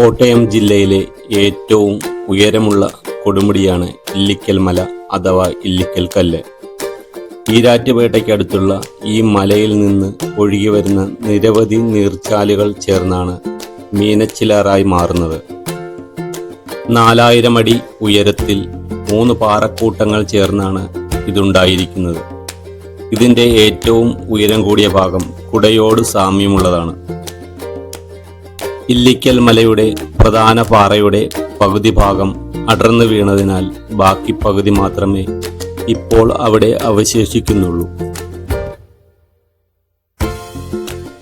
കോട്ടയം ജില്ലയിലെ ഏറ്റവും ഉയരമുള്ള കൊടുമുടിയാണ് ഇല്ലിക്കൽ മല അഥവാ ഇല്ലിക്കൽ കല്ല്. ഈരാറ്റുപേട്ടയ്ക്കടുത്തുള്ള ഈ മലയിൽ നിന്ന് ഒഴുകി വരുന്ന നിരവധി നീർച്ചാലുകൾ ചേർന്നാണ് മീനച്ചിലാറായി മാറുന്നത്. 4000 അടി ഉയരത്തിൽ 3 പാറക്കൂട്ടങ്ങൾ ചേർന്നാണ് ഇതുണ്ടായിരിക്കുന്നത്. ഇതിൻ്റെ ഏറ്റവും ഉയരം കൂടിയ ഭാഗം കുടയോട് സാമ്യമുള്ളതാണ്. ഇല്ലിക്കൽ മലയുടെ പ്രധാന പാറയുടെ പകുതി ഭാഗം അടർന്നു വീണതിനാൽ ബാക്കി പകുതി മാത്രമേ ഇപ്പോൾ അവിടെ അവശേഷിക്കുന്നുള്ളൂ.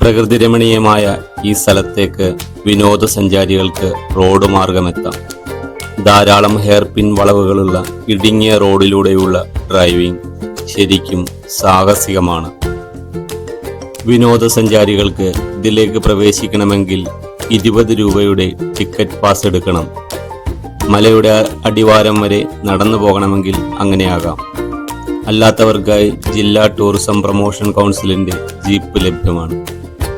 പ്രകൃതിരമണീയമായ ഈ സ്ഥലത്തേക്ക് വിനോദസഞ്ചാരികൾക്ക് റോഡ് മാർഗമെത്താം. ധാരാളം ഹെയർപിൻ വളവുകളുള്ള ഇടുങ്ങിയ റോഡിലൂടെയുള്ള ഡ്രൈവിംഗ് ശരിക്കും സാഹസികമാണ്. വിനോദസഞ്ചാരികൾക്ക് ഇതിലേക്ക് പ്രവേശിക്കണമെങ്കിൽ 20 രൂപയുടെ ടിക്കറ്റ് പാസ് എടുക്കണം. മലയുടെ അടിവാരം വരെ നടന്നു പോകണമെങ്കിൽ അങ്ങനെയാകാം. അല്ലാത്തവർക്കായി ജില്ലാ ടൂറിസം പ്രൊമോഷൻ കൗൺസിലിൻ്റെ ജീപ്പ് ലഭ്യമാണ്.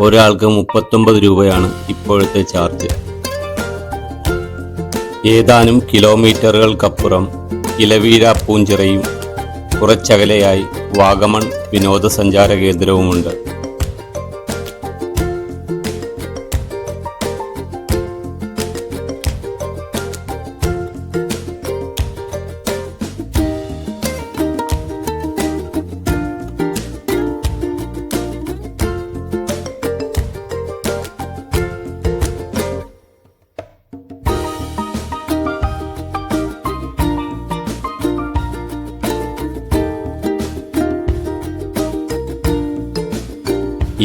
ഒരാൾക്ക് 39 രൂപയാണ് ഇപ്പോഴത്തെ ചാർജ്. ഏതാനും കിലോമീറ്ററുകൾക്കപ്പുറം ഇലവീര പൂഞ്ചിറയും കുറച്ചകലെയായി വാഗമൺ വിനോദസഞ്ചാര കേന്ദ്രവുമുണ്ട്.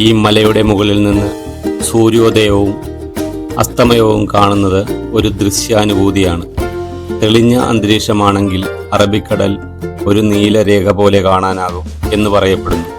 ഈ മലയുടെ മുകളിൽ നിന്ന് സൂര്യോദയവും അസ്തമയവും കാണുന്നത് ഒരു ദൃശ്യാനുഭൂതിയാണ്. തെളിഞ്ഞ അന്തരീക്ഷമാണെങ്കിൽ അറബിക്കടൽ ഒരു നീലരേഖ പോലെ കാണാനാകും എന്ന് പറയപ്പെടുന്നു.